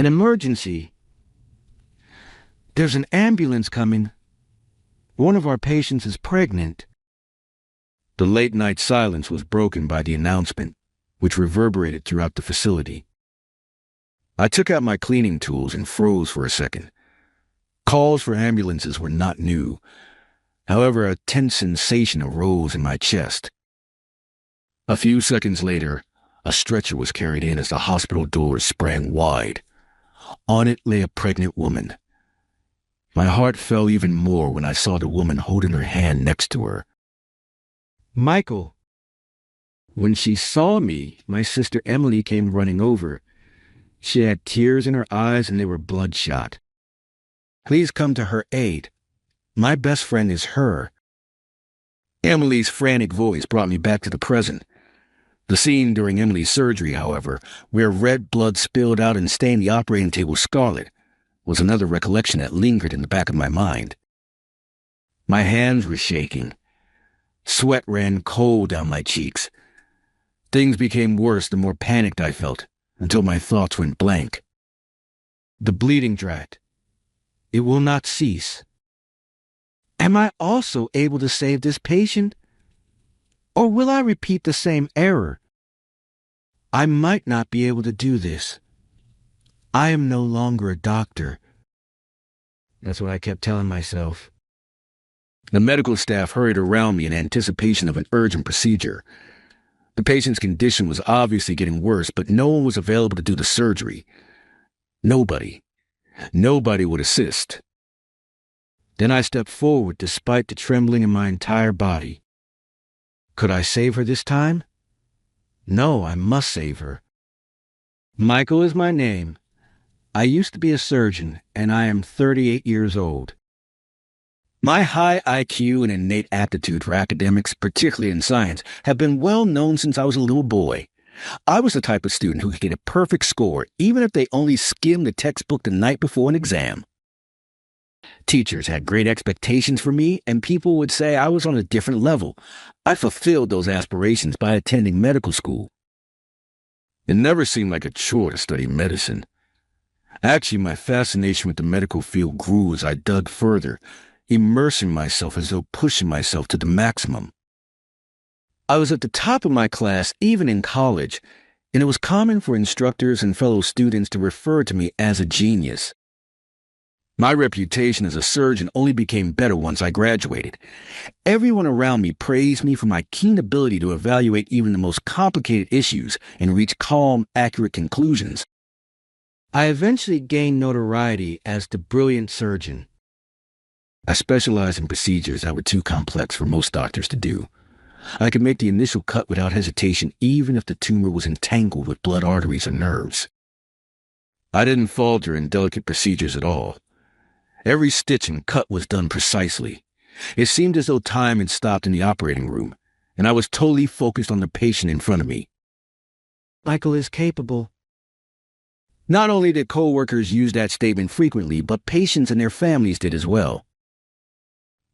An emergency. There's an ambulance coming. One of our patients is pregnant. The late-night silence was broken by the announcement, which reverberated throughout the facility. I took out my cleaning tools and froze for a second. Calls for ambulances were not new. However, a tense sensation arose in my chest. A few seconds later, a stretcher was carried in as the hospital doors sprang wide. On it lay a pregnant woman. My heart fell even more when I saw the woman holding her hand next to her. Michael. When she saw me, my sister Emily came running over. She had tears in her eyes and they were bloodshot. Please come to her aid. My best friend is her. Emily's frantic voice brought me back to the present. The scene during Emily's surgery, however, where red blood spilled out and stained the operating table scarlet, was another recollection that lingered in the back of my mind. My hands were shaking. Sweat ran cold down my cheeks. Things became worse the more panicked I felt, until my thoughts went blank. The bleeding dragged. It will not cease. Am I also able to save this patient? Or will I repeat the same error? I might not be able to do this. I am no longer a doctor. That's what I kept telling myself. The medical staff hurried around me in anticipation of an urgent procedure. The patient's condition was obviously getting worse, but no one was available to do the surgery. Nobody would assist. Then I stepped forward despite the trembling in my entire body. Could I save her this time? No, I must save her. Michael is my name. I used to be a surgeon, and I am 38 years old. My high IQ and innate aptitude for academics, particularly in science, have been well known since I was a little boy. I was the type of student who could get a perfect score, even if they only skimmed the textbook the night before an exam. Teachers had great expectations for me, and people would say I was on a different level. I fulfilled those aspirations by attending medical school. It never seemed like a chore to study medicine. Actually, my fascination with the medical field grew as I dug further, immersing myself as though pushing myself to the maximum. I was at the top of my class even in college, and it was common for instructors and fellow students to refer to me as a genius. My reputation as a surgeon only became better once I graduated. Everyone around me praised me for my keen ability to evaluate even the most complicated issues and reach calm, accurate conclusions. I eventually gained notoriety as the brilliant surgeon. I specialized in procedures that were too complex for most doctors to do. I could make the initial cut without hesitation, even if the tumor was entangled with blood arteries and nerves. I didn't falter in delicate procedures at all. Every stitch and cut was done precisely. It seemed as though time had stopped in the operating room, and I was totally focused on the patient in front of me. Michael is capable. Not only did co-workers use that statement frequently, but patients and their families did as well.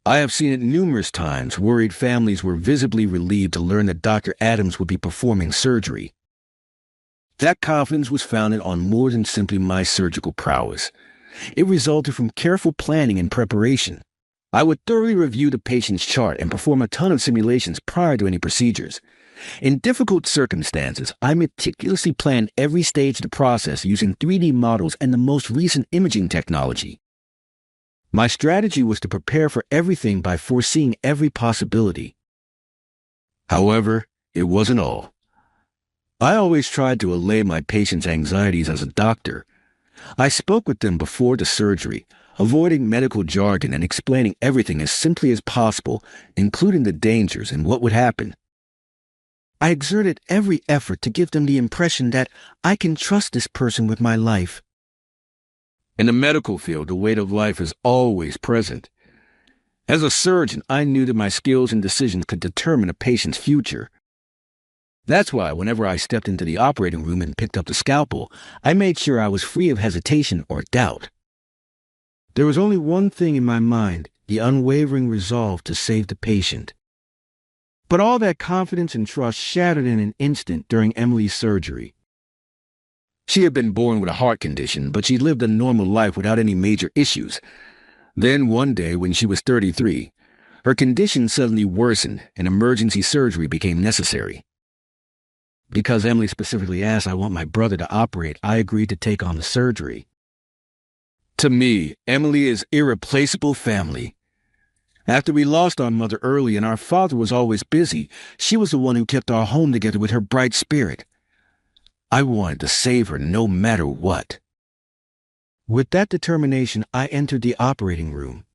I have seen it numerous times. Worried families were visibly relieved to learn that Dr. Adams would be performing surgery. That confidence was founded on more than simply my surgical prowess. It resulted from careful planning and preparation. I would thoroughly review the patient's chart and perform a ton of simulations prior to any procedures. In difficult circumstances, I meticulously planned every stage of the process using 3D models and the most recent imaging technology. My strategy was to prepare for everything by foreseeing every possibility. However, it wasn't all. I always tried to allay my patients' anxieties as a doctor. I spoke with them before the surgery, avoiding medical jargon and explaining everything as simply as possible, including the dangers and what would happen. I exerted every effort to give them the impression that I can trust this person with my life. In the medical field, the weight of life is always present. As a surgeon, I knew that my skills and decisions could determine a patient's future. That's why whenever I stepped into the operating room and picked up the scalpel, I made sure I was free of hesitation or doubt. There was only one thing in my mind, the unwavering resolve to save the patient. But all that confidence and trust shattered in an instant during Emily's surgery. She had been born with a heart condition, but she lived a normal life without any major issues. Then one day, when she was 33, her condition suddenly worsened and emergency surgery became necessary. Because Emily specifically asked I want my brother to operate, I agreed to take on the surgery. To me, Emily is irreplaceable family. After we lost our mother early and our father was always busy, she was the one who kept our home together with her bright spirit. I wanted to save her no matter what. With that determination, I entered the operating room.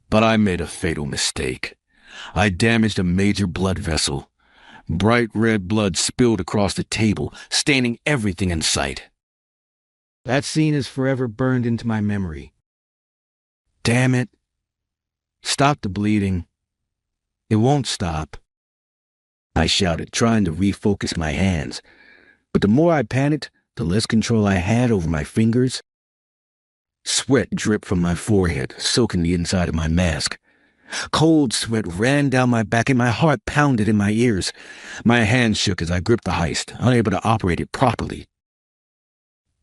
But I made a fatal mistake. I damaged a major blood vessel. Bright red blood spilled across the table, staining everything in sight. That scene is forever burned into my memory. Damn it. Stop the bleeding. It won't stop. I shouted, trying to refocus my hands. But the more I panicked, the less control I had over my fingers. Sweat dripped from my forehead, soaking the inside of my mask. Cold sweat ran down my back and my heart pounded in my ears. My hands shook as I gripped the heist, unable to operate it properly.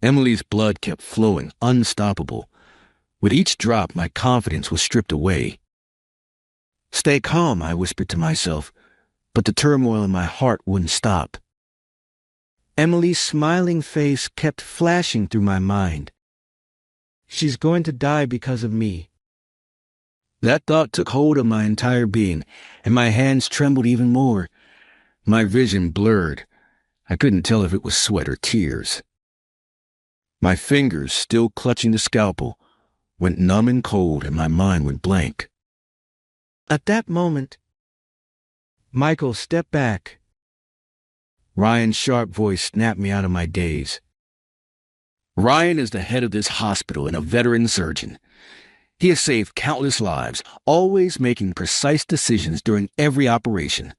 Emily's blood kept flowing, unstoppable. With each drop, my confidence was stripped away. Stay calm, I whispered to myself, but the turmoil in my heart wouldn't stop. Emily's smiling face kept flashing through my mind. She's going to die because of me. That thought took hold of my entire being, and my hands trembled even more. My vision blurred. I couldn't tell if it was sweat or tears. My fingers, still clutching the scalpel, went numb and cold, and my mind went blank. At that moment, Michael stepped back. Ryan's sharp voice snapped me out of my daze. Ryan is the head of this hospital and a veteran surgeon. He has saved countless lives, always making precise decisions during every operation.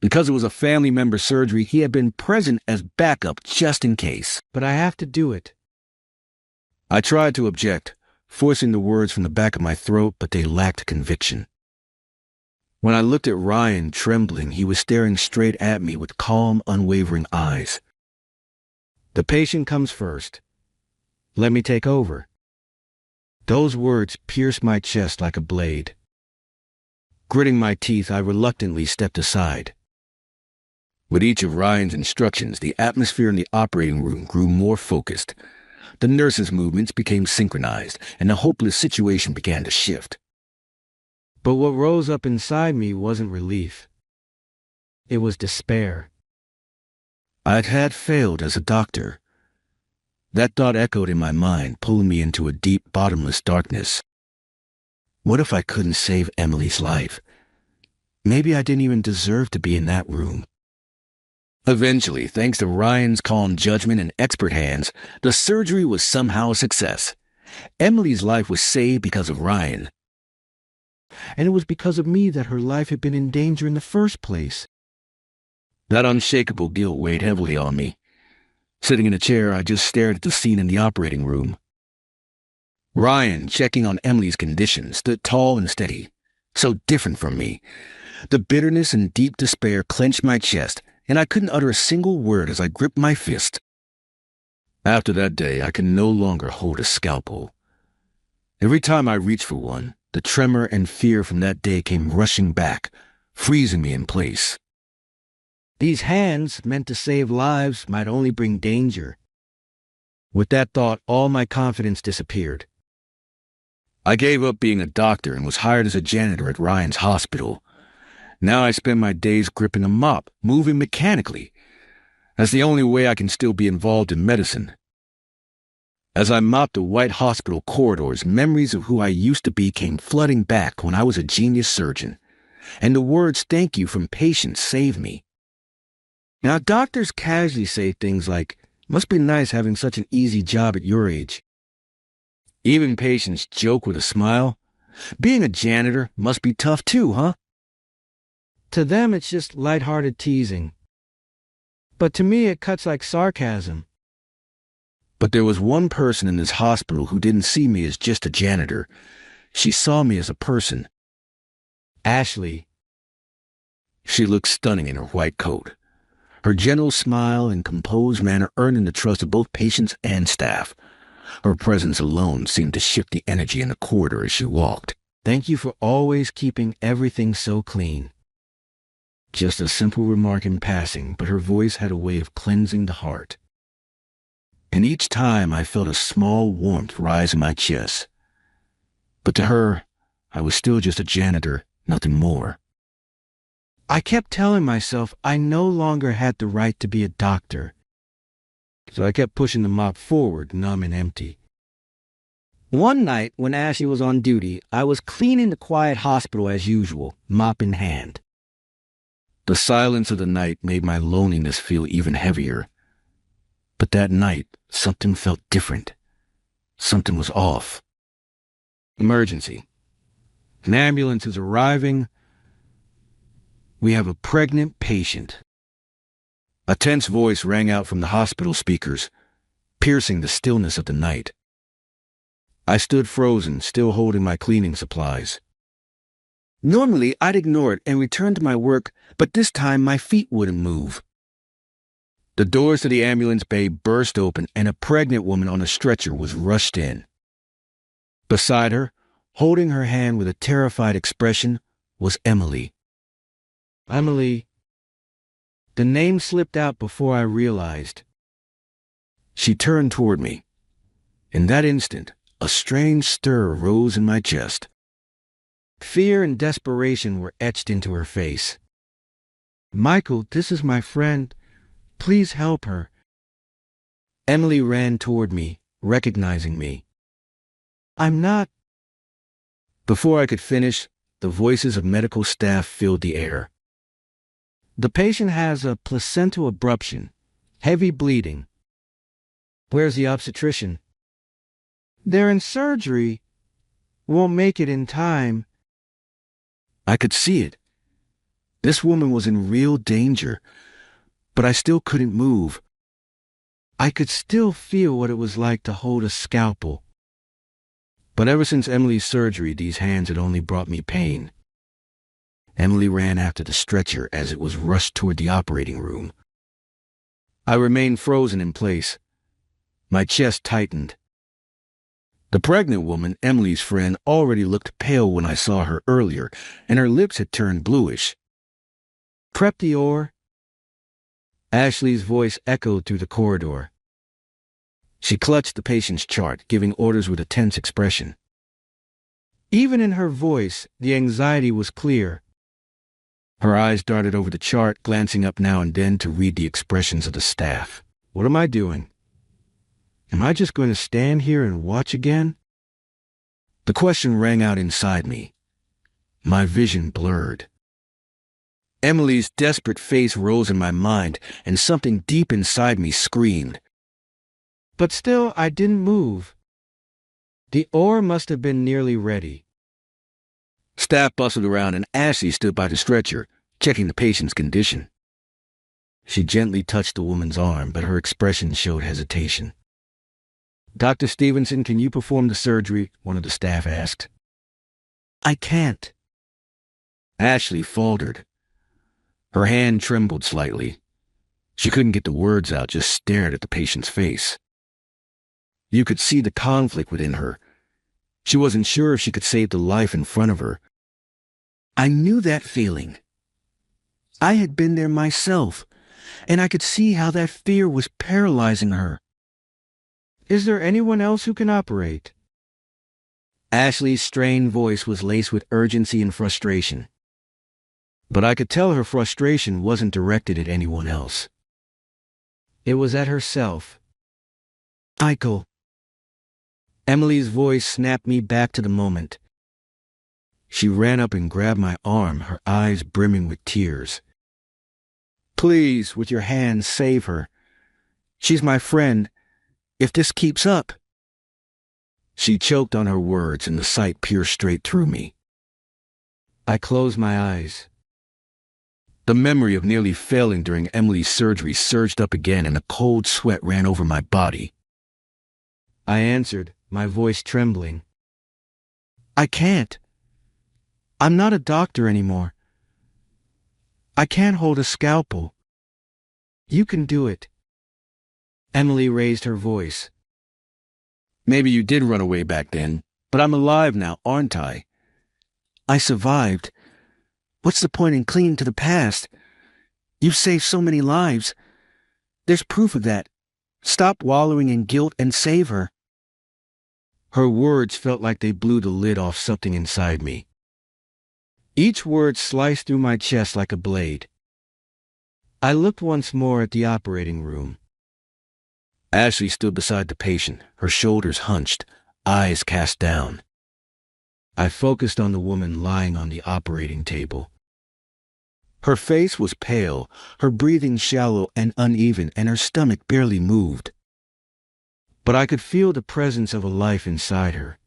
Because it was a family member surgery, he had been present as backup just in case. But I have to do it. I tried to object, forcing the words from the back of my throat, but they lacked conviction. When I looked at Ryan, trembling, he was staring straight at me with calm, unwavering eyes. The patient comes first. Let me take over. Those words pierced my chest like a blade. Gritting my teeth, I reluctantly stepped aside. With each of Ryan's instructions, the atmosphere in the operating room grew more focused. The nurses' movements became synchronized, and the hopeless situation began to shift. But what rose up inside me wasn't relief. It was despair. I'd had failed as a doctor. That thought echoed in my mind, pulling me into a deep, bottomless darkness. What if I couldn't save Emily's life? Maybe I didn't even deserve to be in that room. Eventually, thanks to Ryan's calm judgment and expert hands, the surgery was somehow a success. Emily's life was saved because of Ryan. And it was because of me that her life had been in danger in the first place. That unshakable guilt weighed heavily on me. Sitting in a chair, I just stared at the scene in the operating room. Ryan, checking on Emily's condition, stood tall and steady, so different from me. The bitterness and deep despair clenched my chest, and I couldn't utter a single word as I gripped my fist. After that day, I could no longer hold a scalpel. Every time I reached for one, the tremor and fear from that day came rushing back, freezing me in place. These hands, meant to save lives, might only bring danger. With that thought, all my confidence disappeared. I gave up being a doctor and was hired as a janitor at Ryan's hospital. Now I spend my days gripping a mop, moving mechanically. That's the only way I can still be involved in medicine. As I mopped the white hospital corridors, memories of who I used to be came flooding back when I was a genius surgeon. And the words "thank you" from patients saved me. Now, doctors casually say things like, "Must be nice having such an easy job at your age." Even patients joke with a smile, "Being a janitor must be tough too, huh?" To them, it's just lighthearted teasing. But to me, it cuts like sarcasm. But there was one person in this hospital who didn't see me as just a janitor. She saw me as a person. Ashley. She looked stunning in her white coat. Her gentle smile and composed manner earning the trust of both patients and staff. Her presence alone seemed to shift the energy in the corridor as she walked. "Thank you for always keeping everything so clean." Just a simple remark in passing, but her voice had a way of cleansing the heart. And each time I felt a small warmth rise in my chest. But to her, I was still just a janitor, nothing more. I kept telling myself I no longer had the right to be a doctor. So I kept pushing the mop forward, numb and empty. One night, when Ashley was on duty, I was cleaning the quiet hospital as usual, mop in hand. The silence of the night made my loneliness feel even heavier. But that night, something felt different. Something was off. Emergency. An ambulance is arriving. We have a pregnant patient. A tense voice rang out from the hospital speakers, piercing the stillness of the night. I stood frozen, still holding my cleaning supplies. Normally, I'd ignore it and return to my work, but this time my feet wouldn't move. The doors to the ambulance bay burst open and a pregnant woman on a stretcher was rushed in. Beside her, holding her hand with a terrified expression, was Emily. Emily. The name slipped out before I realized. She turned toward me. In that instant, a strange stir rose in my chest. Fear and desperation were etched into her face. "Michael, this is my friend. Please help her." Emily ran toward me, recognizing me. "I'm not—" Before I could finish, the voices of medical staff filled the air. "The patient has a placental abruption, heavy bleeding." "Where's the obstetrician?" "They're in surgery. Won't make it in time." I could see it. This woman was in real danger, but I still couldn't move. I could still feel what it was like to hold a scalpel. But ever since Emily's surgery, these hands had only brought me pain. Emily ran after the stretcher as it was rushed toward the operating room. I remained frozen in place. My chest tightened. The pregnant woman, Emily's friend, already looked pale when I saw her earlier, and her lips had turned bluish. "Prep the oar." Ashley's voice echoed through the corridor. She clutched the patient's chart, giving orders with a tense expression. Even in her voice, the anxiety was clear. Her eyes darted over the chart, glancing up now and then to read the expressions of the staff. What am I doing? Am I just going to stand here and watch again? The question rang out inside me. My vision blurred. Emily's desperate face rose in my mind, and something deep inside me screamed. But still, I didn't move. The oar must have been nearly ready. Staff bustled around, and Ashley stood by the stretcher, checking the patient's condition. She gently touched the woman's arm, but her expression showed hesitation. "Dr. Stevenson, can you perform the surgery?" one of the staff asked. "I can't." Ashley faltered. Her hand trembled slightly. She couldn't get the words out, just stared at the patient's face. You could see the conflict within her. She wasn't sure if she could save the life in front of her. I knew that feeling. I had been there myself, and I could see how that fear was paralyzing her. "Is there anyone else who can operate?" Ashley's strained voice was laced with urgency and frustration. But I could tell her frustration wasn't directed at anyone else. It was at herself. "Michael." Emily's voice snapped me back to the moment. She ran up and grabbed my arm, her eyes brimming with tears. "Please, with your hands, save her. She's my friend. If this keeps up..." She choked on her words, and the sight pierced straight through me. I closed my eyes. The memory of nearly failing during Emily's surgery surged up again, and a cold sweat ran over my body. I answered, my voice trembling. "I can't. I'm not a doctor anymore. I can't hold a scalpel." You can do it. Emily raised her voice. Maybe you did run away back then, but I'm alive now, aren't I? I survived. What's the point in clinging to the past? You've saved so many lives. There's proof of that. Stop wallowing in guilt and save her. Her words felt like they blew the lid off something inside me. Each word sliced through my chest like a blade. I looked once more at the operating room. Ashley stood beside the patient, her shoulders hunched, eyes cast down. I focused on the woman lying on the operating table. Her face was pale, her breathing shallow and uneven, and her stomach barely moved. But I could feel the presence of a life inside her.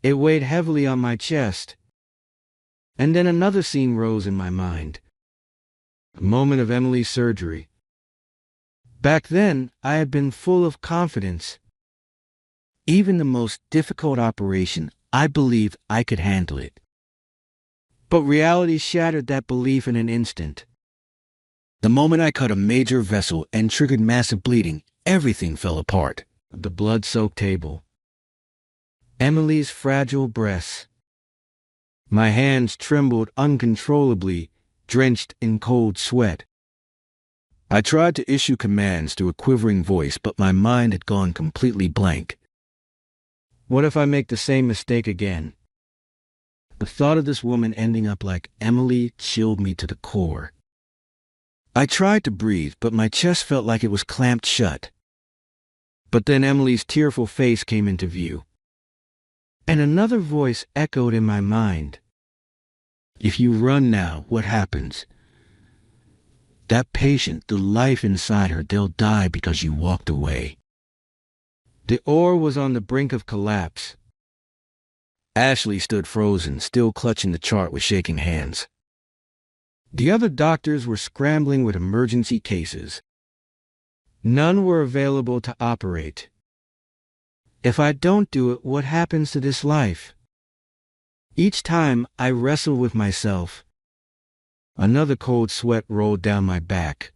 It weighed heavily on my chest. And then another scene rose in my mind. A moment of Emily's surgery. Back then, I had been full of confidence. Even the most difficult operation, I believed I could handle it. But reality shattered that belief in an instant. The moment I cut a major vessel and triggered massive bleeding, everything fell apart. The blood-soaked table. Emily's fragile breasts. My hands trembled uncontrollably, drenched in cold sweat. I tried to issue commands through a quivering voice, but my mind had gone completely blank. What if I make the same mistake again? The thought of this woman ending up like Emily chilled me to the core. I tried to breathe, but my chest felt like it was clamped shut. But then Emily's tearful face came into view. And another voice echoed in my mind. If you run now, what happens? That patient, the life inside her, they'll die because you walked away. The oar was on the brink of collapse. Ashley stood frozen, still clutching the chart with shaking hands. The other doctors were scrambling with emergency cases. None were available to operate. If I don't do it, what happens to this life? Each time I wrestled with myself. Another cold sweat rolled down my back.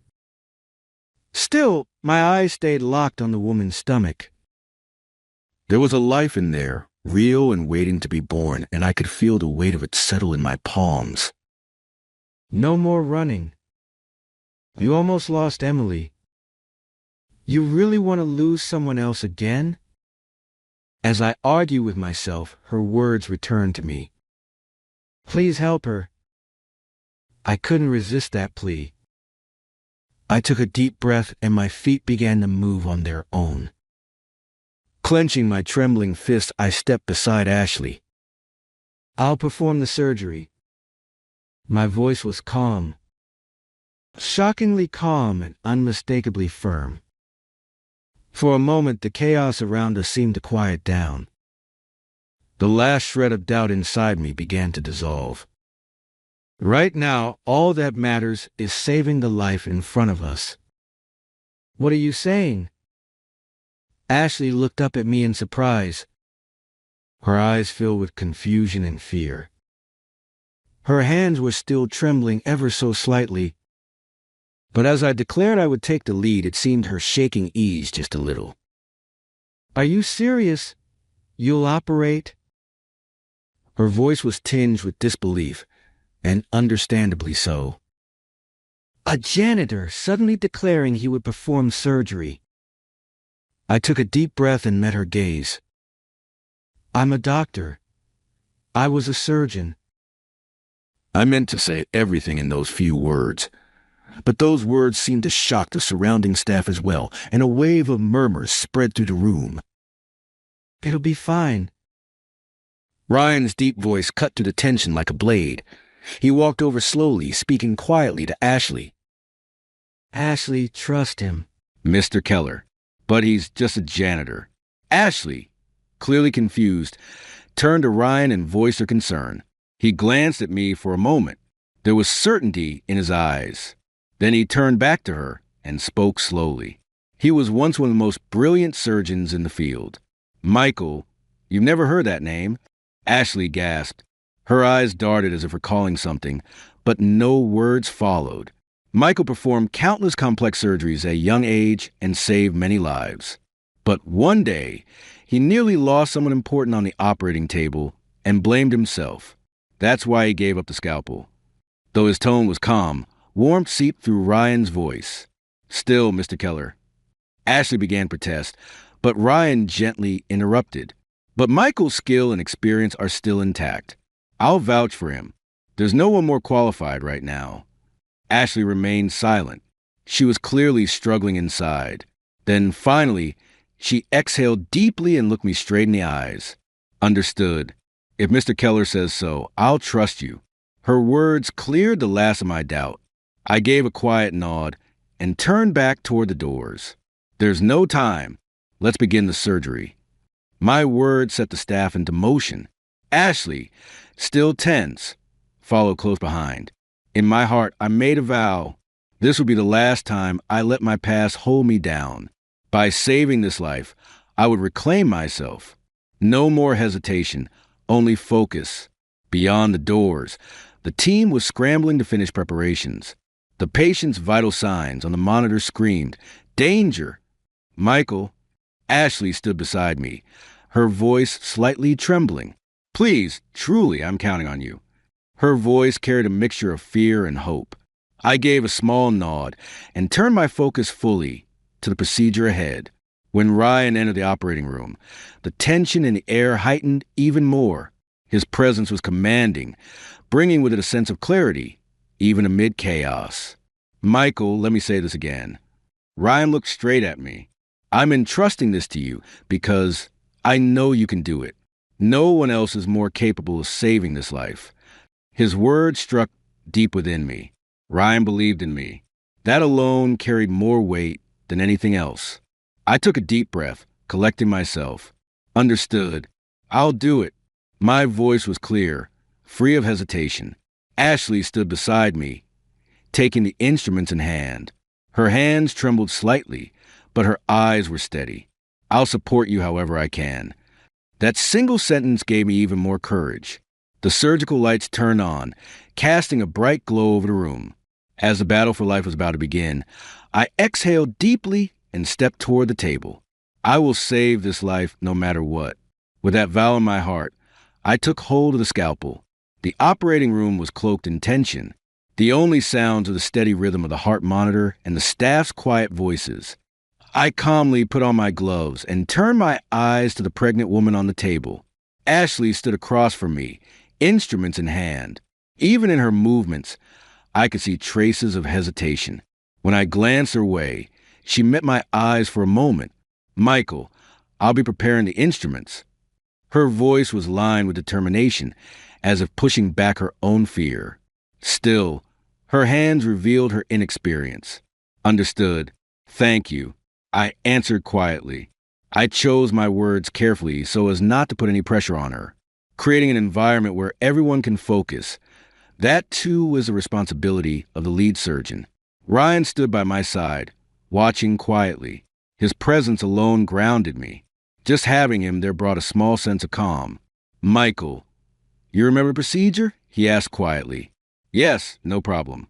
Still, my eyes stayed locked on the woman's stomach. There was a life in there, real and waiting to be born, and I could feel the weight of it settle in my palms. No more running. You almost lost Emily. You really want to lose someone else again? As I argued with myself, her words returned to me. Please help her. I couldn't resist that plea. I took a deep breath and my feet began to move on their own. Clenching my trembling fist, I stepped beside Ashley. I'll perform the surgery. My voice was calm. Shockingly calm and unmistakably firm. For a moment, the chaos around us seemed to quiet down. The last shred of doubt inside me began to dissolve. Right now, all that matters is saving the life in front of us. What are you saying? Ashley looked up at me in surprise. Her eyes filled with confusion and fear. Her hands were still trembling ever so slightly. But as I declared I would take the lead, it seemed her shaking eased just a little. Are you serious? You'll operate? Her voice was tinged with disbelief, and understandably so. A janitor suddenly declaring he would perform surgery. I took a deep breath and met her gaze. I'm a doctor. I was a surgeon. I meant to say everything in those few words. But those words seemed to shock the surrounding staff as well, and a wave of murmurs spread through the room. It'll be fine. Ryan's deep voice cut through the tension like a blade. He walked over slowly, speaking quietly to Ashley. Ashley, trust him. Mr. Keller. But he's just a janitor. Ashley, clearly confused, turned to Ryan and voiced her concern. He glanced at me for a moment. There was certainty in his eyes. Then he turned back to her and spoke slowly. He was once one of the most brilliant surgeons in the field. Michael, you've never heard that name? Ashley gasped. Her eyes darted as if recalling something, but no words followed. Michael performed countless complex surgeries at a young age and saved many lives. But one day, he nearly lost someone important on the operating table and blamed himself. That's why he gave up the scalpel. Though his tone was calm, warmth seeped through Ryan's voice. "Still, Mr. Keller." Ashley began protest, but Ryan gently interrupted. "But Michael's skill and experience are still intact. I'll vouch for him. There's no one more qualified right now." Ashley remained silent. She was clearly struggling inside. Then, finally, she exhaled deeply and looked me straight in the eyes. "Understood. If Mr. Keller says so, I'll trust you." Her words cleared the last of my doubt. I gave a quiet nod and turned back toward the doors. "There's no time. Let's begin the surgery." My words set the staff into motion. Ashley, still tense, followed close behind. In my heart, I made a vow. This would be the last time I let my past hold me down. By saving this life, I would reclaim myself. No more hesitation, only focus. Beyond the doors, the team was scrambling to finish preparations. The patient's vital signs on the monitor screamed, "Danger!" "Michael." Ashley stood beside me, her voice slightly trembling. "Please, truly, I'm counting on you." Her voice carried a mixture of fear and hope. I gave a small nod and turned my focus fully to the procedure ahead. When Ryan entered the operating room, the tension in the air heightened even more. His presence was commanding, bringing with it a sense of clarity, even amid chaos. "Michael, let me say this again." Ryan looked straight at me. "I'm entrusting this to you because I know you can do it. No one else is more capable of saving this life." His words struck deep within me. Ryan believed in me. That alone carried more weight than anything else. I took a deep breath, collecting myself. "Understood. I'll do it." My voice was clear, free of hesitation. Ashley stood beside me, taking the instruments in hand. Her hands trembled slightly, but her eyes were steady. "I'll support you however I can." That single sentence gave me even more courage. The surgical lights turned on, casting a bright glow over the room. As the battle for life was about to begin, I exhaled deeply and stepped toward the table. I will save this life no matter what. With that vow in my heart, I took hold of the scalpel. The operating room was cloaked in tension. The only sounds were the steady rhythm of the heart monitor and the staff's quiet voices. I calmly put on my gloves and turned my eyes to the pregnant woman on the table. Ashley stood across from me, instruments in hand. Even in her movements, I could see traces of hesitation. When I glanced her way, she met my eyes for a moment. "Michael, I'll be preparing the instruments." Her voice was lined with determination, as if pushing back her own fear. Still, her hands revealed her inexperience. "Understood. Thank you," I answered quietly. I chose my words carefully so as not to put any pressure on her. Creating an environment where everyone can focus. That, too, was the responsibility of the lead surgeon. Ryan stood by my side, watching quietly. His presence alone grounded me. Just having him there brought a small sense of calm. "Michael, you remember the procedure?" he asked quietly. "Yes, no problem."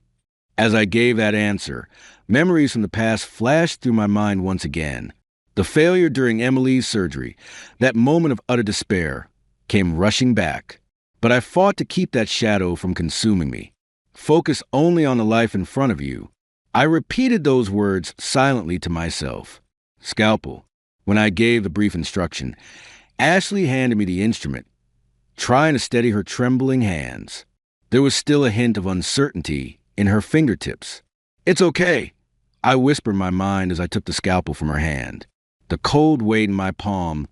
As I gave that answer, memories from the past flashed through my mind once again. The failure during Emily's surgery, that moment of utter despair, came rushing back. But I fought to keep that shadow from consuming me. "Focus only on the life in front of you." I repeated those words silently to myself. "Scalpel." When I gave the brief instruction, Ashley handed me the instrument, trying to steady her trembling hands. There was still a hint of uncertainty in her fingertips. "It's okay," I whispered in my mind as I took the scalpel from her hand. The cold weight in my palm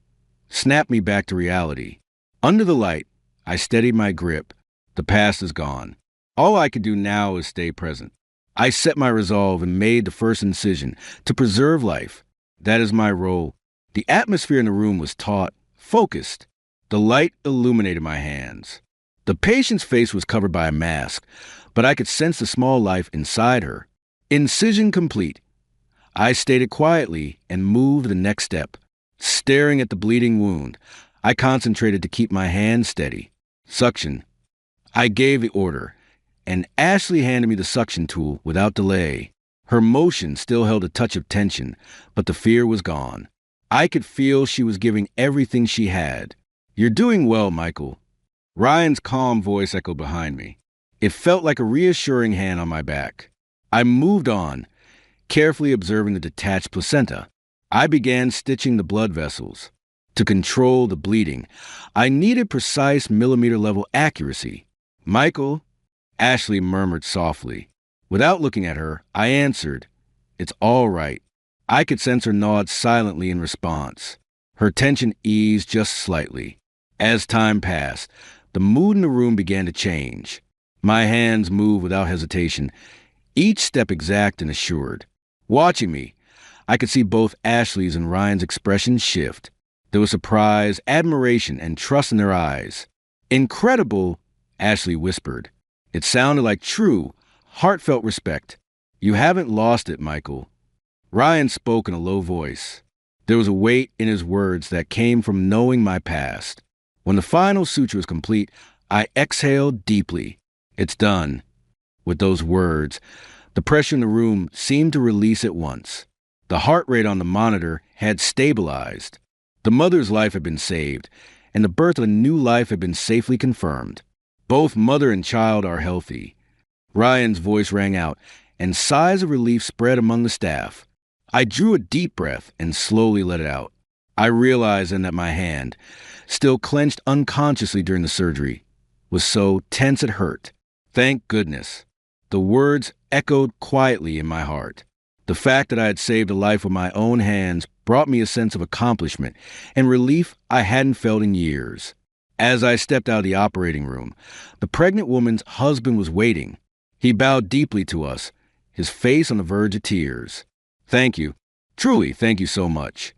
snapped me back to reality. Under the light, I steadied my grip. The past is gone. All I could do now is stay present. I set my resolve and made the first incision to preserve life. That is my role. The atmosphere in the room was taut, focused. The light illuminated my hands. The patient's face was covered by a mask, but I could sense the small life inside her. Incision complete. I stated quietly and moved the next step. Staring at the bleeding wound, I concentrated to keep my hand steady. "Suction." I gave the order, and Ashley handed me the suction tool without delay. Her motion still held a touch of tension, but the fear was gone. I could feel she was giving everything she had. "You're doing well, Michael." Ryan's calm voice echoed behind me. It felt like a reassuring hand on my back. I moved on, carefully observing the detached placenta. I began stitching the blood vessels. To control the bleeding, I needed precise millimeter-level accuracy. "Michael," Ashley murmured softly. Without looking at her, I answered, "It's all right." I could sense her nod silently in response. Her tension eased just slightly. As time passed, the mood in the room began to change. My hands moved without hesitation, each step exact and assured. Watching me, I could see both Ashley's and Ryan's expressions shift. There was surprise, admiration, and trust in their eyes. "Incredible," Ashley whispered. It sounded like true, heartfelt respect. "You haven't lost it, Michael." Ryan spoke in a low voice. There was a weight in his words that came from knowing my past. When the final suture was complete, I exhaled deeply. "It's done." With those words, the pressure in the room seemed to release at once. The heart rate on the monitor had stabilized. The mother's life had been saved, and the birth of a new life had been safely confirmed. Both mother and child are healthy. Ryan's voice rang out, and sighs of relief spread among the staff. I drew a deep breath and slowly let it out. I realized then that my hand, still clenched unconsciously during the surgery, was so tense it hurt. Thank goodness. The words echoed quietly in my heart. The fact that I had saved a life with my own hands brought me a sense of accomplishment and relief I hadn't felt in years. As I stepped out of the operating room, the pregnant woman's husband was waiting. He bowed deeply to us, his face on the verge of tears. "Thank you. Truly, thank you so much."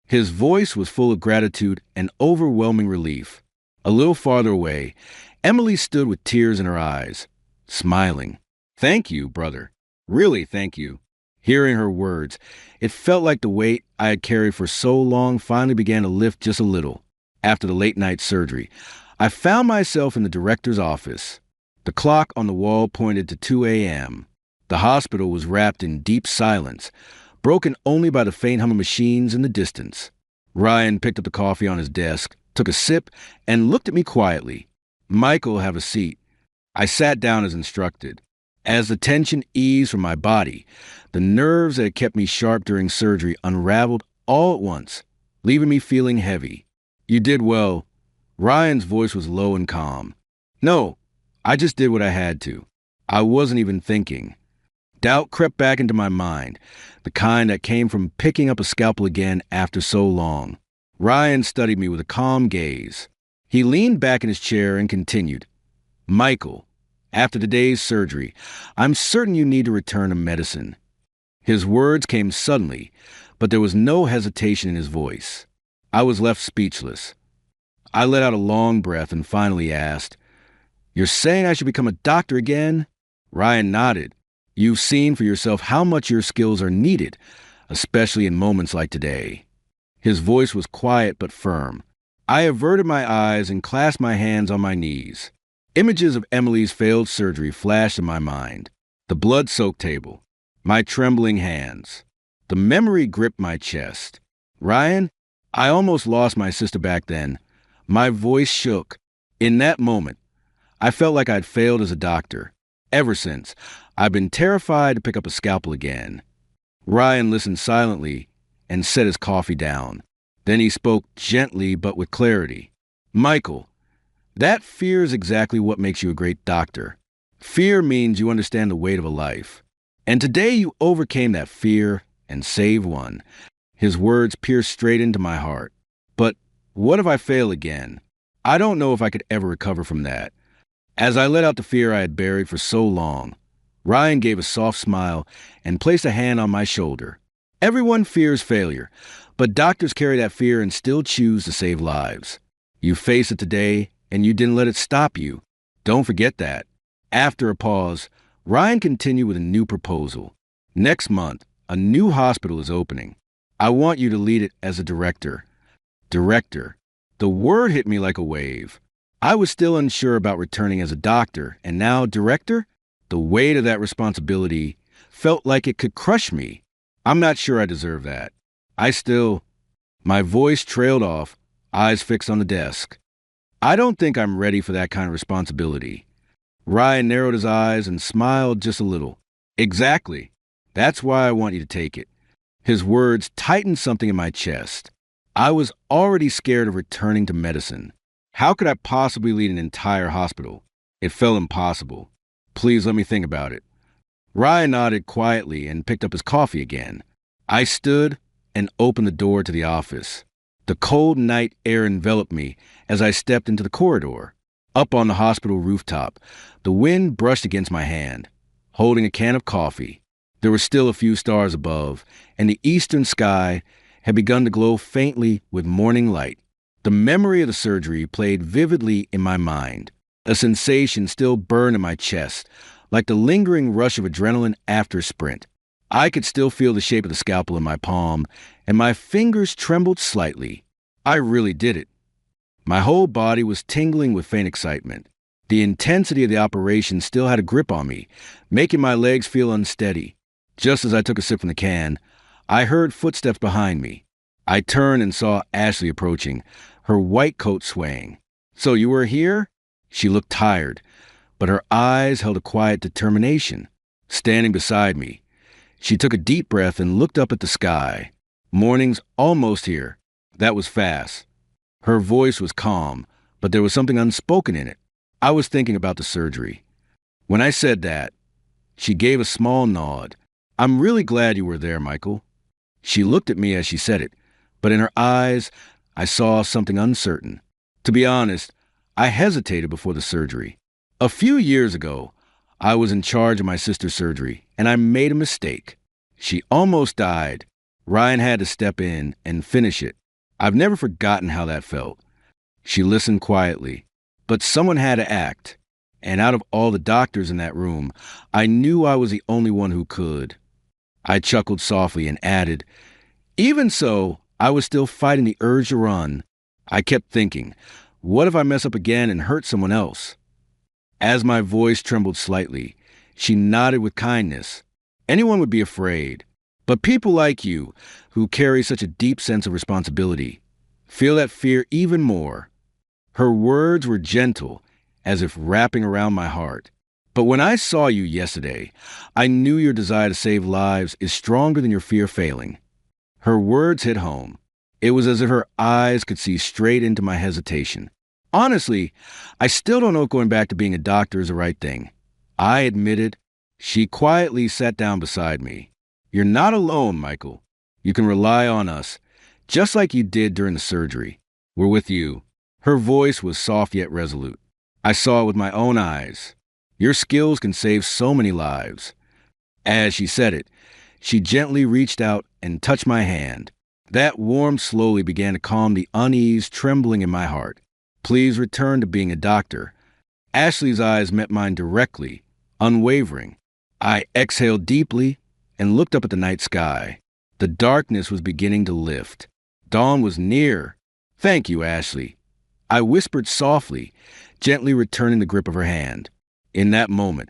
His voice was full of gratitude and overwhelming relief. A little farther away, Emily stood with tears in her eyes, smiling. "Thank you, brother. Really, thank you." Hearing her words, it felt like the weight I had carried for so long finally began to lift just a little. After the late-night surgery, I found myself in the director's office. The clock on the wall pointed to 2 a.m. The hospital was wrapped in deep silence, broken only by the faint hum of machines in the distance. Ryan picked up the coffee on his desk, took a sip, and looked at me quietly. "Michael, have a seat." I sat down as instructed. As the tension eased from my body, the nerves that had kept me sharp during surgery unraveled all at once, leaving me feeling heavy. "You did well." Ryan's voice was low and calm. "No, I just did what I had to. I wasn't even thinking." Doubt crept back into my mind, the kind that came from picking up a scalpel again after so long. Ryan studied me with a calm gaze. He leaned back in his chair and continued, "Michael, after today's surgery, I'm certain you need to return to medicine." His words came suddenly, but there was no hesitation in his voice. I was left speechless. I let out a long breath and finally asked, "You're saying I should become a doctor again?" Ryan nodded. "You've seen for yourself how much your skills are needed, especially in moments like today." His voice was quiet but firm. I averted my eyes and clasped my hands on my knees. Images of Emily's failed surgery flashed in my mind. The blood-soaked table, my trembling hands. The memory gripped my chest. "Ryan, I almost lost my sister back then." My voice shook. In that moment, I felt like I'd failed as a doctor. Ever since, I've been terrified to pick up a scalpel again. Ryan listened silently and set his coffee down. Then he spoke gently but with clarity. "Michael, that fear is exactly what makes you a great doctor. Fear means you understand the weight of a life. And today you overcame that fear and saved one." His words pierced straight into my heart. "But what if I fail again? I don't know if I could ever recover from that." As I let out the fear I had buried for so long, Ryan gave a soft smile and placed a hand on my shoulder. "Everyone fears failure, but doctors carry that fear and still choose to save lives. You face it today, and you didn't let it stop you. Don't forget that." After a pause, Ryan continued with a new proposal. "Next month, a new hospital is opening. I want you to lead it as a director." Director. The word hit me like a wave. I was still unsure about returning as a doctor, and now director? The weight of that responsibility felt like it could crush me. I'm not sure I deserve that. My voice trailed off, eyes fixed on the desk. I don't think I'm ready for that kind of responsibility. Ryan narrowed his eyes and smiled just a little. Exactly. That's why I want you to take it. His words tightened something in my chest. I was already scared of returning to medicine. How could I possibly lead an entire hospital? It felt impossible. Please let me think about it. Ryan nodded quietly and picked up his coffee again. I stood and opened the door to the office. The cold night air enveloped me as I stepped into the corridor. Up on the hospital rooftop, the wind brushed against my hand. Holding a can of coffee, there were still a few stars above, and the eastern sky had begun to glow faintly with morning light. The memory of the surgery played vividly in my mind. A sensation still burned in my chest, like the lingering rush of adrenaline after a sprint. I could still feel the shape of the scalpel in my palm, and my fingers trembled slightly. I really did it. My whole body was tingling with faint excitement. The intensity of the operation still had a grip on me, making my legs feel unsteady. Just as I took a sip from the can, I heard footsteps behind me. I turned and saw Ashley approaching, her white coat swaying. "So you were here?" She looked tired, but her eyes held a quiet determination. Standing beside me, she took a deep breath and looked up at the sky. "Morning's almost here." That was fast. Her voice was calm, but there was something unspoken in it. I was thinking about the surgery. When I said that, she gave a small nod. "I'm really glad you were there, Michael." She looked at me as she said it, but in her eyes, I saw something uncertain. To be honest, I hesitated before the surgery. A few years ago, I was in charge of my sister's surgery, and I made a mistake. She almost died. Ryan had to step in and finish it. I've never forgotten how that felt. She listened quietly, but someone had to act. And out of all the doctors in that room, I knew I was the only one who could. I chuckled softly and added, "Even so, I was still fighting the urge to run." I kept thinking, what if I mess up again and hurt someone else? As my voice trembled slightly, she nodded with kindness. "Anyone would be afraid. But people like you, who carry such a deep sense of responsibility, feel that fear even more." Her words were gentle, as if wrapping around my heart. "But when I saw you yesterday, I knew your desire to save lives is stronger than your fear of failing." Her words hit home. It was as if her eyes could see straight into my hesitation. Honestly, I still don't know if going back to being a doctor is the right thing. I admitted. She quietly sat down beside me. "You're not alone, Michael. You can rely on us, just like you did during the surgery. We're with you." Her voice was soft yet resolute. I saw it with my own eyes. "Your skills can save so many lives." As she said it, she gently reached out and touched my hand. That warmth slowly began to calm the unease trembling in my heart. "Please return to being a doctor." Ashley's eyes met mine directly, unwavering. I exhaled deeply and looked up at the night sky. The darkness was beginning to lift. Dawn was near. "Thank you, Ashley." I whispered softly, gently returning the grip of her hand. In that moment,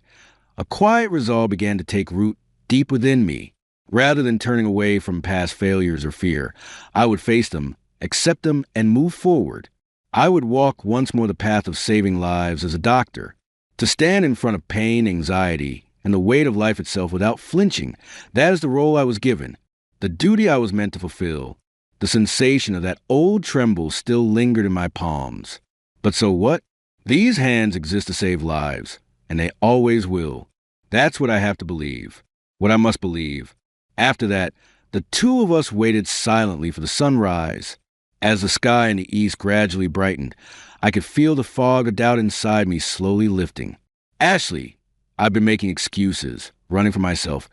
a quiet resolve began to take root deep within me. Rather than turning away from past failures or fear, I would face them, accept them, and move forward. I would walk once more the path of saving lives as a doctor. To stand in front of pain, anxiety, and the weight of life itself without flinching, that is the role I was given, the duty I was meant to fulfill. The sensation of that old tremble still lingered in my palms. But so what? These hands exist to save lives, and they always will. That's what I have to believe, what I must believe. After that, the two of us waited silently for the sunrise. As the sky in the east gradually brightened, I could feel the fog of doubt inside me slowly lifting. "Ashley," I've been making excuses, running from myself.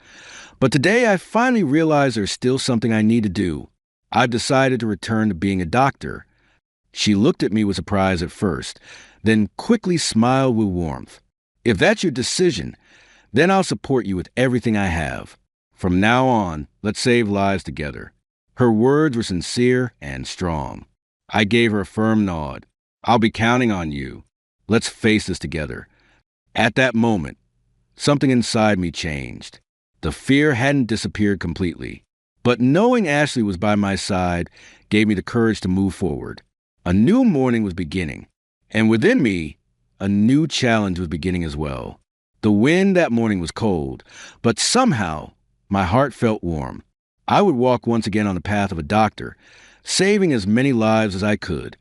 But today I finally realized there's still something I need to do. I've decided to return to being a doctor. She looked at me with surprise at first, then quickly smiled with warmth. "If that's your decision, then I'll support you with everything I have. From now on, let's save lives together." Her words were sincere and strong. I gave her a firm nod. "I'll be counting on you. Let's face this together." At that moment, Something inside me changed. The fear hadn't disappeared completely, but knowing Ashley was by my side gave me the courage to move forward. A new morning was beginning, and within me, a new challenge was beginning as well. The wind that morning was cold, but somehow my heart felt warm. I would walk once again on the path of a doctor, saving as many lives as I could.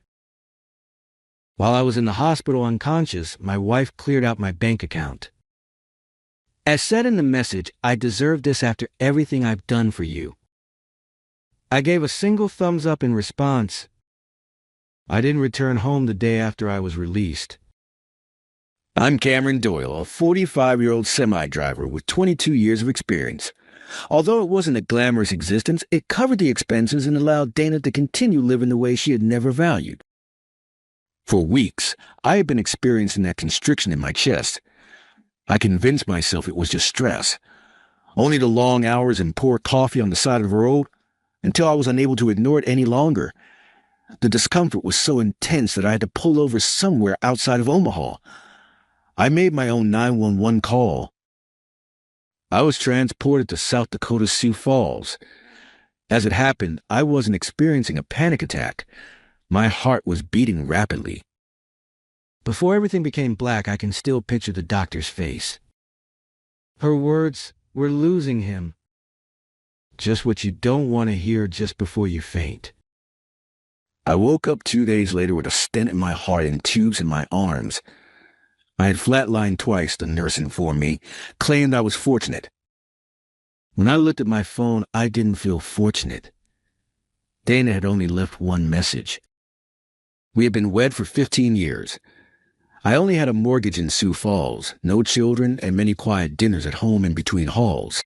While I was in the hospital unconscious, my wife cleared out my bank account. As said in the message, I deserve this after everything I've done for you. I gave a single thumbs up in response. I didn't return home the day after I was released. I'm Cameron Doyle, a 45-year-old semi-driver with 22 years of experience. Although it wasn't a glamorous existence, it covered the expenses and allowed Dana to continue living the way she had never valued. For weeks, I had been experiencing that constriction in my chest. I convinced myself it was just stress. Only the long hours and poor coffee on the side of the road, until I was unable to ignore it any longer. The discomfort was so intense that I had to pull over somewhere outside of Omaha. I made my own 911 call. I was transported to South Dakota's Sioux Falls. As it happened, I wasn't experiencing a panic attack. My heart was beating rapidly. Before everything became black, I can still picture the doctor's face. Her words, "We're losing him." Just what you don't want to hear just before you faint. I woke up 2 days later with a stent in my heart and tubes in my arms. I had flatlined twice, the nurse informed me, claimed I was fortunate. When I looked at my phone, I didn't feel fortunate. Dana had only left one message. We had been wed for 15 years. I only had a mortgage in Sioux Falls, no children, and many quiet dinners at home in between hauls.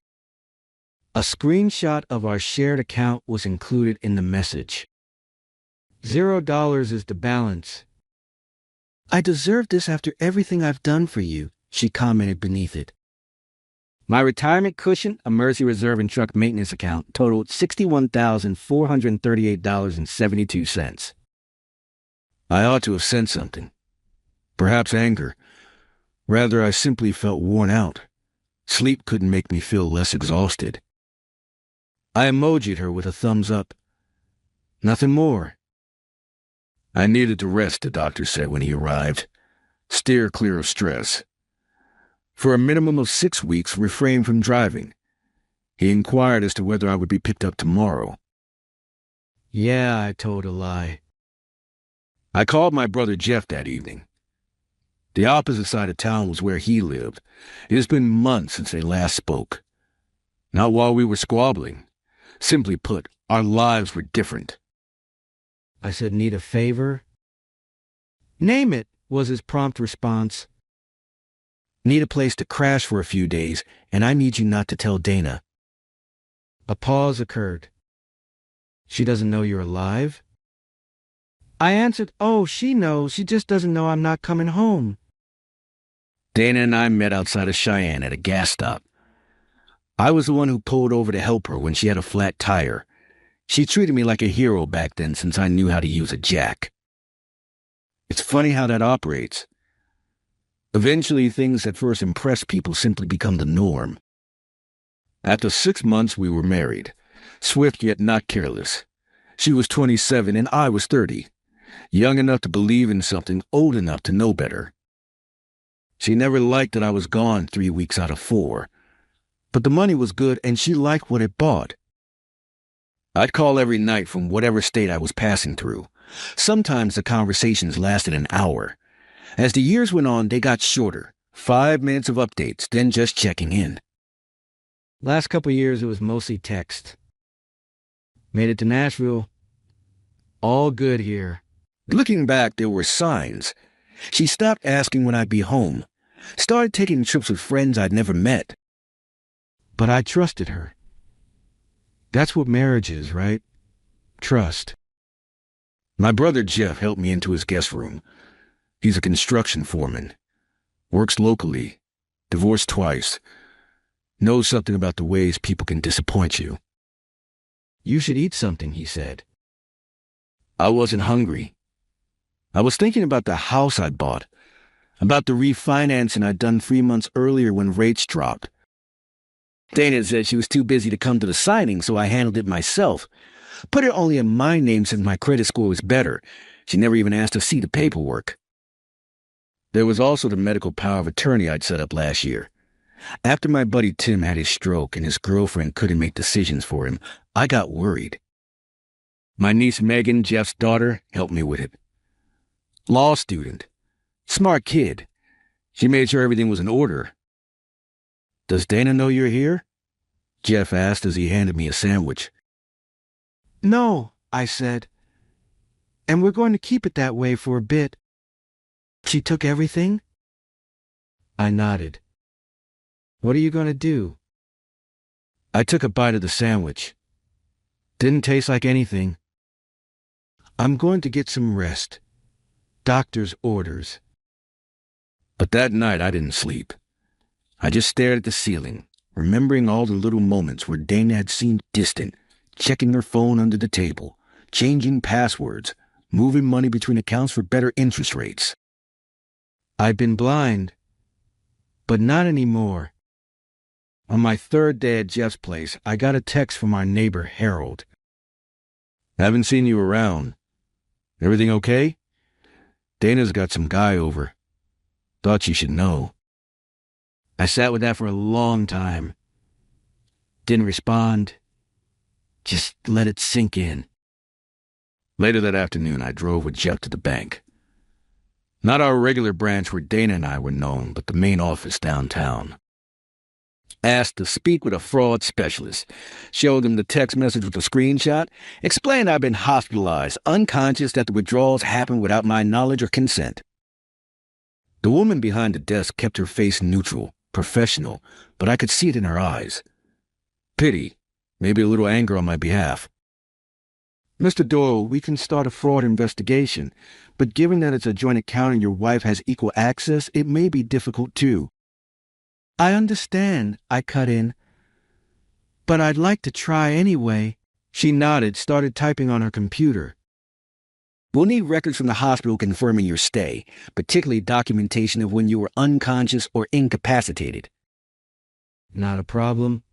A screenshot of our shared account was included in the message. $0 is the balance. I deserve this after everything I've done for you, she commented beneath it. My retirement cushion, a Mercy Reserve and truck maintenance account, totaled $61,438.72. I ought to have sent something. Perhaps anger. Rather, I simply felt worn out. Sleep couldn't make me feel less exhausted. I emojied her with a thumbs up. Nothing more. I needed to rest, the doctor said when he arrived. Steer clear of stress. For a minimum of 6 weeks, refrain from driving. He inquired as to whether I would be picked up tomorrow. Yeah, I told a lie. I called my brother Jeff that evening. The opposite side of town was where he lived. It has been months since they last spoke. Not while we were squabbling. Simply put, our lives were different. I said, need a favor? Name it, was his prompt response. Need a place to crash for a few days, and I need you not to tell Dana. A pause occurred. She doesn't know you're alive? I answered, oh, she knows, she just doesn't know I'm not coming home. Dana and I met outside of Cheyenne at a gas stop. I was the one who pulled over to help her when she had a flat tire. She treated me like a hero back then since I knew how to use a jack. It's funny how that operates. Eventually, things that first impress people simply become the norm. After 6 months, we were married. Swift yet not careless. She was 27 and I was 30. Young enough to believe in something, old enough to know better. She never liked that I was gone 3 weeks out of 4. But the money was good and she liked what it bought. I'd call every night from whatever state I was passing through. Sometimes the conversations lasted an hour. As the years went on, they got shorter. 5 minutes of updates, then just checking in. Last couple years, it was mostly text. Made it to Nashville. All good here. Looking back, there were signs. She stopped asking when I'd be home. Started taking trips with friends I'd never met. But I trusted her. That's what marriage is, right? Trust. My brother Jeff helped me into his guest room. He's a construction foreman. Works locally. Divorced twice. Knows something about the ways people can disappoint you. You should eat something, he said. I wasn't hungry. I was thinking about the house I'd bought. About the refinancing I'd done 3 months earlier when rates dropped. Dana said she was too busy to come to the signing, so I handled it myself. Put it only in my name since my credit score was better. She never even asked to see the paperwork. There was also the medical power of attorney I'd set up last year. After my buddy Tim had his stroke and his girlfriend couldn't make decisions for him, I got worried. My niece Megan, Jeff's daughter, helped me with it. Law student. Smart kid. She made sure everything was in order. "Does Dana know you're here?" Jeff asked as he handed me a sandwich. "No," I said. "And we're going to keep it that way for a bit." "She took everything?" I nodded. "What are you going to do?" I took a bite of the sandwich. Didn't taste like anything. "I'm going to get some rest. Doctor's orders." But that night I didn't sleep. I just stared at the ceiling, remembering all the little moments where Dana had seemed distant, checking her phone under the table, changing passwords, moving money between accounts for better interest rates. I'd been blind, but not anymore. On my third day at Jeff's place, I got a text from our neighbor, Harold. "Haven't seen you around. Everything okay? Dana's got some guy over. Thought you should know." I sat with that for a long time. Didn't respond. Just let it sink in. Later that afternoon, I drove with Jeff to the bank. Not our regular branch where Dana and I were known, but the main office downtown. Asked to speak with a fraud specialist. Showed him the text message with a screenshot. Explained I'd been hospitalized, unconscious, that the withdrawals happened without my knowledge or consent. The woman behind the desk kept her face neutral, professional, but I could see it in her eyes. Pity, maybe a little anger on my behalf. "Mr. Doyle, we can start a fraud investigation, but given that it's a joint account and your wife has equal access, it may be difficult too." "I understand," I cut in. "But I'd like to try anyway." She nodded, started typing on her computer. "We'll need records from the hospital confirming your stay, particularly documentation of when you were unconscious or incapacitated." "Not a problem.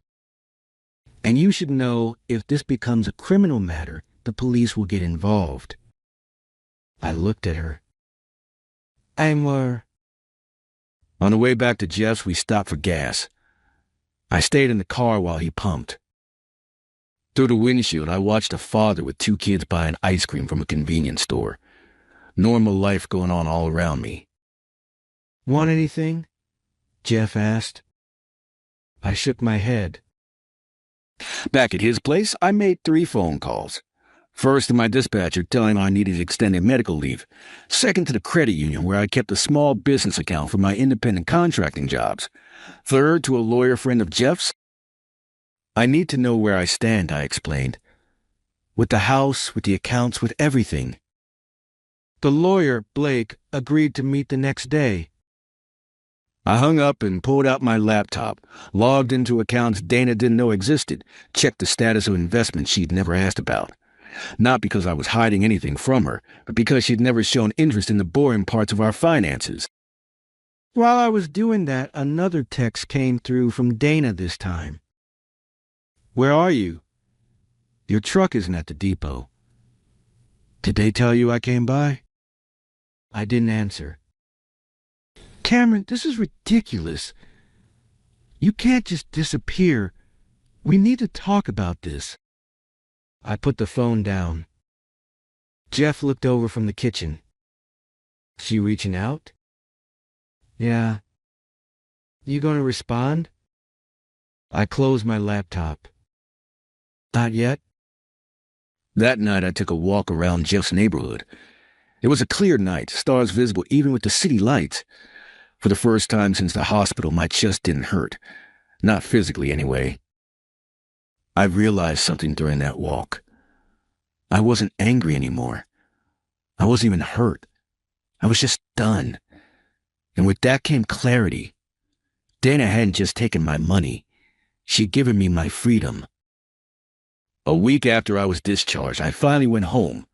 And you should know, if this becomes a criminal matter, the police will get involved." I looked at her. On the way back to Jeff's, we stopped for gas. I stayed in the car while he pumped. Through the windshield, I watched a father with 2 kids buying ice cream from a convenience store. Normal life going on all around me. "Want anything?" Jeff asked. I shook my head. Back at his place, I made 3 phone calls. First to my dispatcher telling him I needed extended medical leave. Second to the credit union where I kept a small business account for my independent contracting jobs. Third to a lawyer friend of Jeff's. "I need to know where I stand," I explained. "With the house, with the accounts, with everything." The lawyer, Blake, agreed to meet the next day. I hung up and pulled out my laptop, logged into accounts Dana didn't know existed, checked the status of investments she'd never asked about. Not because I was hiding anything from her, but because she'd never shown interest in the boring parts of our finances. While I was doing that, another text came through from Dana this time. "Where are you? Your truck isn't at the depot. Did they tell you I came by?" I didn't answer. "Cameron, this is ridiculous. You can't just disappear. We need to talk about this." I put the phone down. Jeff looked over from the kitchen. "She reaching out?" "Yeah." "You gonna respond?" I closed my laptop. "Not yet." That night I took a walk around Jeff's neighborhood. It was a clear night, stars visible even with the city lights. For the first time since the hospital, my chest didn't hurt. Not physically, anyway. I realized something during that walk. I wasn't angry anymore. I wasn't even hurt. I was just done. And with that came clarity. Dana hadn't just taken my money. She'd given me my freedom. A week after I was discharged, I finally went home.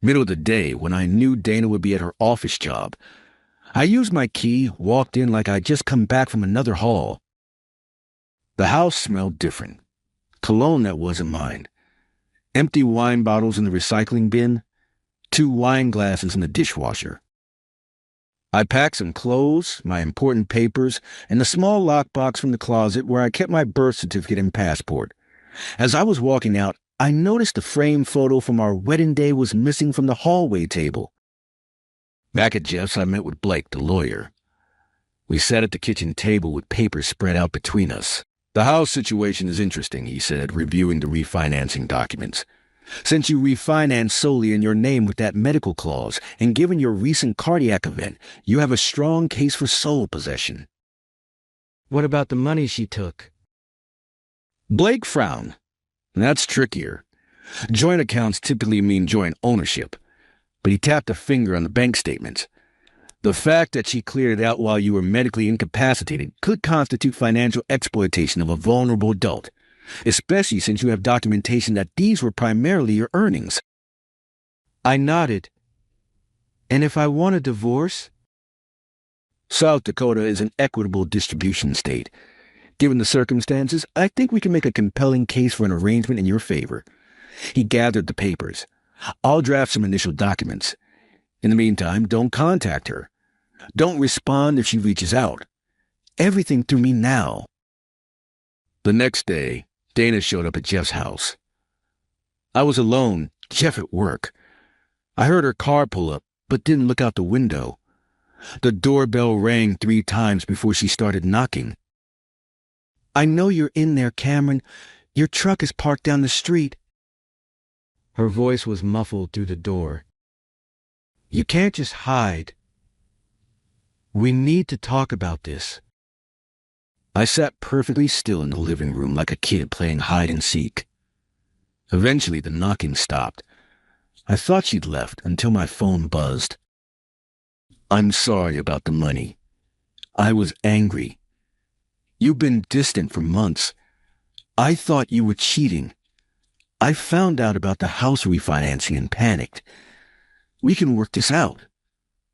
Middle of the day, when I knew Dana would be at her office job. I used my key, walked in like I'd just come back from another hall. The house smelled different. Cologne that wasn't mine. Empty wine bottles in the recycling bin. 2 wine glasses in the dishwasher. I packed some clothes, my important papers, and a small lockbox from the closet where I kept my birth certificate and passport. As I was walking out, I noticed the framed photo from our wedding day was missing from the hallway table. Back at Jeff's, I met with Blake, the lawyer. We sat at the kitchen table with papers spread out between us. The house situation is interesting, he said, reviewing the refinancing documents. Since you refinanced solely in your name with that medical clause, and given your recent cardiac event, you have a strong case for sole possession. What about the money she took? Blake frowned. That's trickier. Joint accounts typically mean joint ownership, but he tapped a finger on the bank statements. The fact that she cleared it out while you were medically incapacitated could constitute financial exploitation of a vulnerable adult, especially since you have documentation that these were primarily your earnings. I nodded. And if I want a divorce? South Dakota is an equitable distribution state. Given the circumstances, I think we can make a compelling case for an arrangement in your favor. He gathered the papers. I'll draft some initial documents. In the meantime, don't contact her. Don't respond if she reaches out. Everything through me now. The next day, Dana showed up at Jeff's house. I was alone, Jeff at work. I heard her car pull up, but didn't look out the window. The doorbell rang 3 times before she started knocking. I know you're in there, Cameron. Your truck is parked down the street. Her voice was muffled through the door. You can't just hide. We need to talk about this. I sat perfectly still in the living room like a kid playing hide and seek. Eventually, the knocking stopped. I thought she'd left until my phone buzzed. I'm sorry about the money. I was angry. You've been distant for months. I thought you were cheating. I found out about the house refinancing and panicked. We can work this out.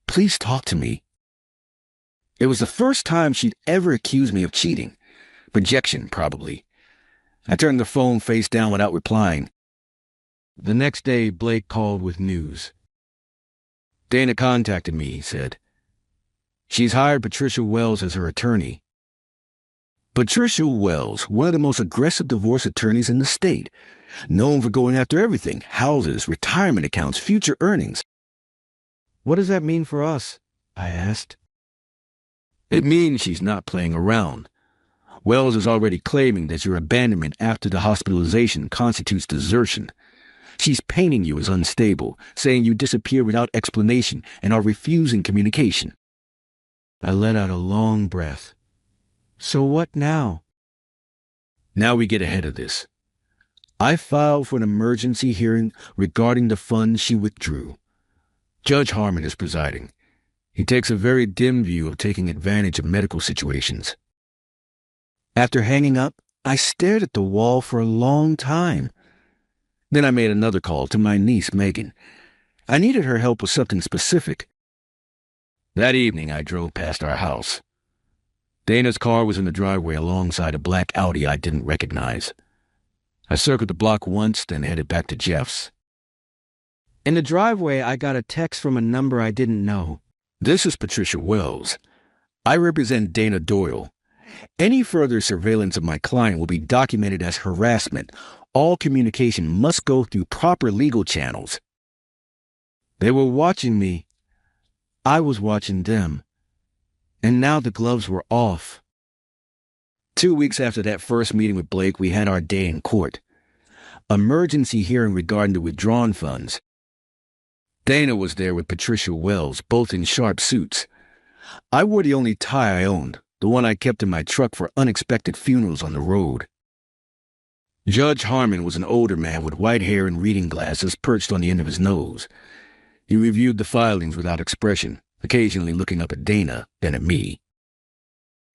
Please talk to me. It was the first time she'd ever accused me of cheating. Projection, probably. I turned the phone face down without replying. The next day, Blake called with news. Dana contacted me, he said. She's hired Patricia Wells as her attorney. Patricia Wells, one of the most aggressive divorce attorneys in the state, known for going after everything: houses, retirement accounts, future earnings. What does that mean for us? I asked. It means she's not playing around. Wells is already claiming that your abandonment after the hospitalization constitutes desertion. She's painting you as unstable, saying you disappeared without explanation and are refusing communication. I let out a long breath. So what now? Now we get ahead of this. I filed for an emergency hearing regarding the funds she withdrew. Judge Harmon is presiding. He takes a very dim view of taking advantage of medical situations. After hanging up, I stared at the wall for a long time. Then I made another call to my niece, Megan. I needed her help with something specific. That evening, I drove past our house. Dana's car was in the driveway alongside a black Audi I didn't recognize. I circled the block once, then headed back to Jeff's. In the driveway, I got a text from a number I didn't know. This is Patricia Wells. I represent Dana Doyle. Any further surveillance of my client will be documented as harassment. All communication must go through proper legal channels. They were watching me. I was watching them. And now the gloves were off. 2 weeks after that first meeting with Blake, we had our day in court. Emergency hearing regarding the withdrawn funds. Dana was there with Patricia Wells, both in sharp suits. I wore the only tie I owned, the one I kept in my truck for unexpected funerals on the road. Judge Harmon was an older man with white hair and reading glasses perched on the end of his nose. He reviewed the filings without expression, occasionally looking up at Dana, then at me.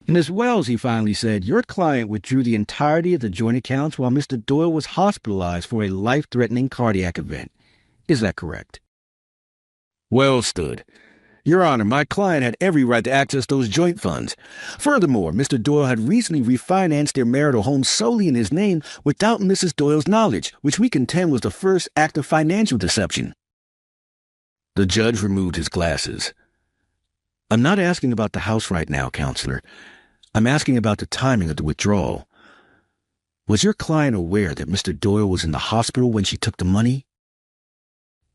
Ms. Wells, he finally said, your client withdrew the entirety of the joint accounts while Mr. Doyle was hospitalized for a life-threatening cardiac event. Is that correct? Wells stood. Your Honor, my client had every right to access those joint funds. Furthermore, Mr. Doyle had recently refinanced their marital home solely in his name without Mrs. Doyle's knowledge, which we contend was the first act of financial deception. The judge removed his glasses. I'm not asking about the house right now, Counselor. I'm asking about the timing of the withdrawal. Was your client aware that Mr. Doyle was in the hospital when she took the money?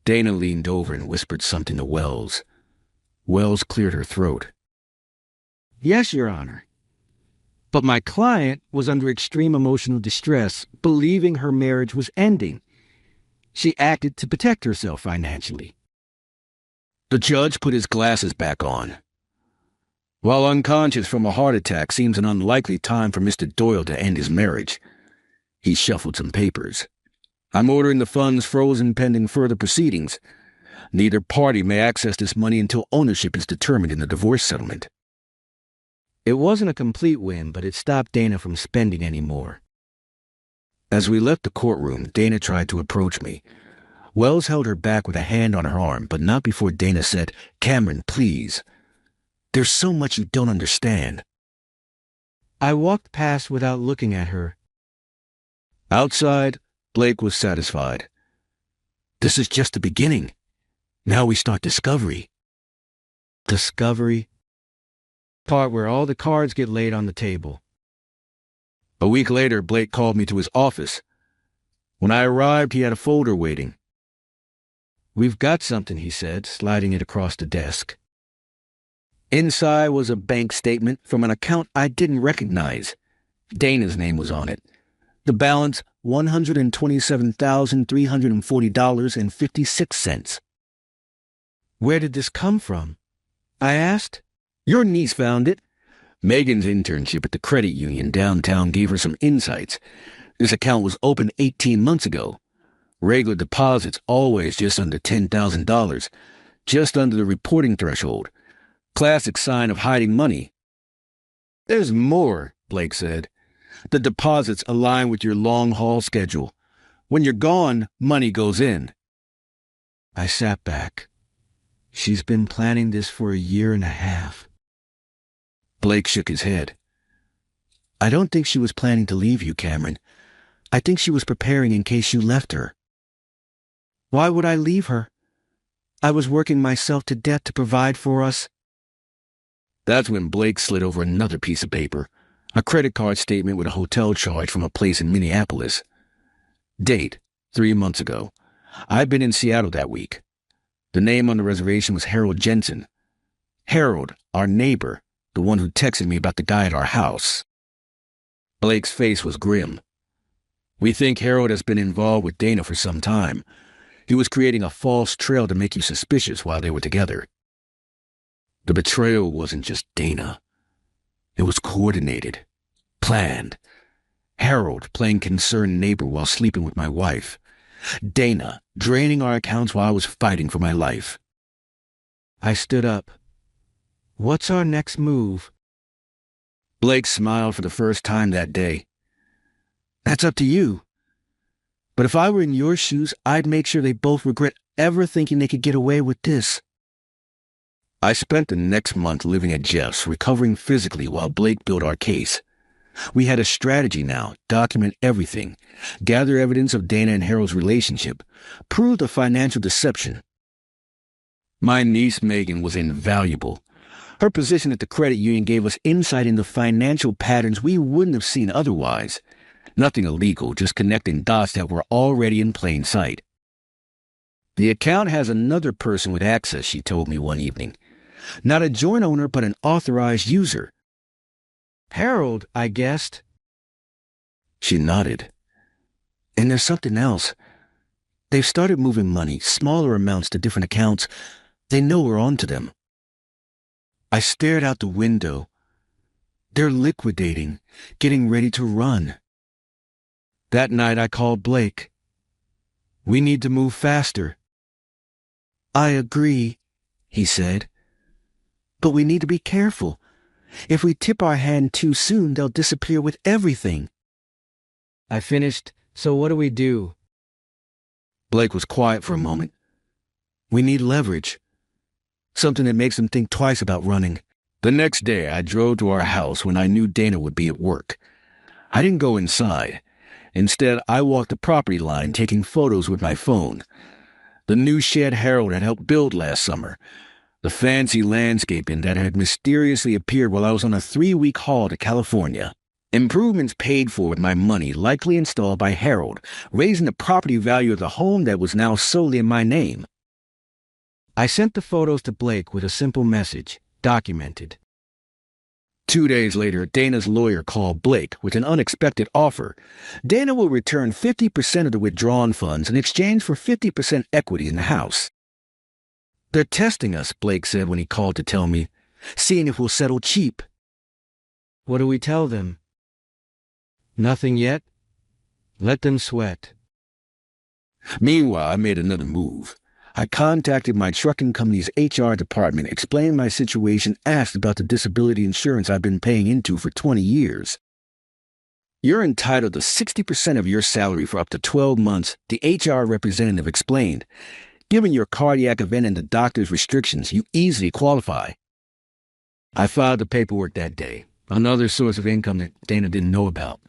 Dana leaned over and whispered something to Wells. Wells cleared her throat. Yes, Your Honor. But my client was under extreme emotional distress, believing her marriage was ending. She acted to protect herself financially. The judge put his glasses back on. While unconscious from a heart attack seems an unlikely time for Mr. Doyle to end his marriage, he shuffled some papers. I'm ordering the funds frozen pending further proceedings. Neither party may access this money until ownership is determined in the divorce settlement. It wasn't a complete win, but it stopped Dana from spending any more. As we left the courtroom, Dana tried to approach me. Wells held her back with a hand on her arm, but not before Dana said, "Cameron, please. There's so much you don't understand." I walked past without looking at her. Outside, Blake was satisfied. This is just the beginning. Now we start discovery. Discovery? Part where all the cards get laid on the table. A week later, Blake called me to his office. When I arrived, he had a folder waiting. We've got something, he said, sliding it across the desk. Inside was a bank statement from an account I didn't recognize. Dana's name was on it. The balance, $127,340.56. Where did this come from? I asked. Your niece found it. Megan's internship at the credit union downtown gave her some insights. This account was opened 18 months ago. Regular deposits always just under $10,000, just under the reporting threshold. Classic sign of hiding money. There's more, Blake said. The deposits align with your long-haul schedule. When you're gone, money goes in. I sat back. She's been planning this for 1.5 years. Blake shook his head. I don't think she was planning to leave you, Cameron. I think she was preparing in case you left her. Why would I leave her? I was working myself to death to provide for us. That's when Blake slid over another piece of paper, a credit card statement with a hotel charge from a place in Minneapolis. Date, 3 months ago. I'd been in Seattle that week. The name on the reservation was Harold Jensen. Harold, our neighbor, the one who texted me about the guy at our house. Blake's face was grim. We think Harold has been involved with Dana for some time. He was creating a false trail to make you suspicious while they were together. The betrayal wasn't just Dana. It was coordinated, planned. Harold playing concerned neighbor while sleeping with my wife. Dana draining our accounts while I was fighting for my life. I stood up. What's our next move? Blake smiled for the first time that day. That's up to you. But if I were in your shoes, I'd make sure they both regret ever thinking they could get away with this. I spent the next month living at Jeff's, recovering physically while Blake built our case. We had a strategy now, document everything, gather evidence of Dana and Harold's relationship, prove the financial deception. My niece Megan was invaluable. Her position at the credit union gave us insight into financial patterns we wouldn't have seen otherwise. Nothing illegal, just connecting dots that were already in plain sight. The account has another person with access, she told me one evening. Not a joint owner, but an authorized user. Harold, I guessed. She nodded. And there's something else. They've started moving money, smaller amounts to different accounts. They know we're on to them. I stared out the window. They're liquidating, getting ready to run. That night I called Blake. We need to move faster. I agree, he said. But we need to be careful. If we tip our hand too soon, they'll disappear with everything. I finished. So what do we do? Blake was quiet for a moment. We need leverage. something that makes him think twice about running. The next day, I drove to our house when I knew Dana would be at work. I didn't go inside. Instead, I walked the property line taking photos with my phone. The new shed Harold had helped build last summer. The fancy landscaping that had mysteriously appeared while I was on a 3-week haul to California. Improvements paid for with my money, likely installed by Harold, raising the property value of the home that was now solely in my name. I sent the photos to Blake with a simple message, documented. 2 days later, Dana's lawyer called Blake with an unexpected offer. Dana will return 50% of the withdrawn funds in exchange for 50% equity in the house. They're testing us, Blake said when he called to tell me, seeing if we'll settle cheap. What do we tell them? Nothing yet? Let them sweat. Meanwhile, I made another move. I contacted my trucking company's HR department, explained my situation, asked about the disability insurance I've been paying into for 20 years. You're entitled to 60% of your salary for up to 12 months, the HR representative explained. Given your cardiac event and the doctor's restrictions, you easily qualify. I filed the paperwork that day, another source of income that Dana didn't know about.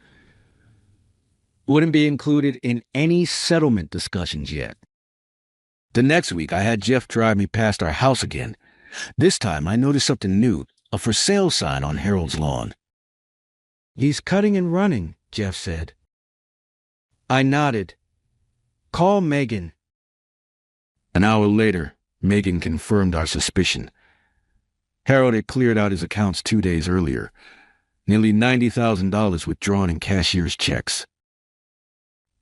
Wouldn't be included in any settlement discussions yet. The next week, I had Jeff drive me past our house again. This time, I noticed something new, a for sale sign on Harold's lawn. He's cutting and running, Jeff said. I nodded. Call Megan. An hour later, Megan confirmed our suspicion. Harold had cleared out his accounts 2 days earlier. Nearly $90,000 withdrawn in cashier's checks.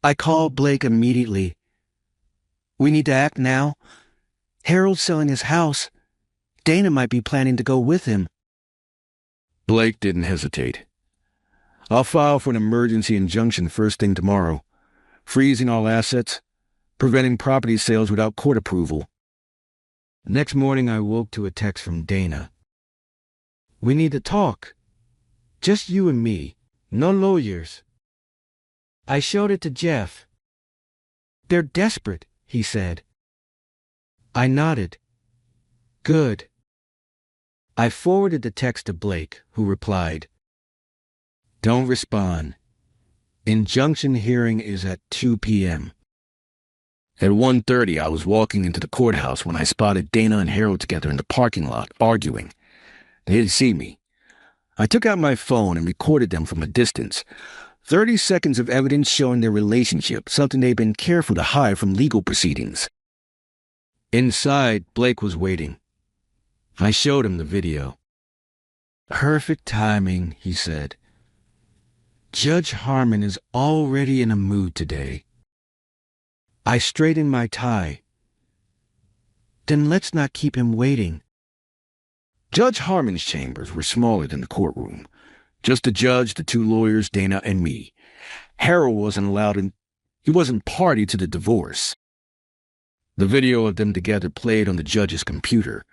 I called Blake immediately. We need to act now. Harold's selling his house. Dana might be planning to go with him. Blake didn't hesitate. I'll file for an emergency injunction first thing tomorrow, freezing all assets, preventing property sales without court approval. Next morning, I woke to a text from Dana. We need to talk. Just you and me. No lawyers. I showed it to Jeff. They're desperate, he said. I nodded. Good. I forwarded the text to Blake, who replied, Don't respond. Injunction hearing is at 2 p.m. At 1:30, I was walking into the courthouse when I spotted Dana and Harold together in the parking lot, arguing. They didn't see me. I took out my phone and recorded them from a distance. 30 seconds of evidence showing their relationship, something they'd been careful to hide from legal proceedings. Inside, Blake was waiting. I showed him the video. Perfect timing, he said. Judge Harmon is already in a mood today. I straightened my tie. Then let's not keep him waiting. Judge Harmon's chambers were smaller than the courtroom. Just the judge, the 2 lawyers, Dana, and me. Harold wasn't allowed in. He wasn't party to the divorce. The video of them together played on the judge's computer.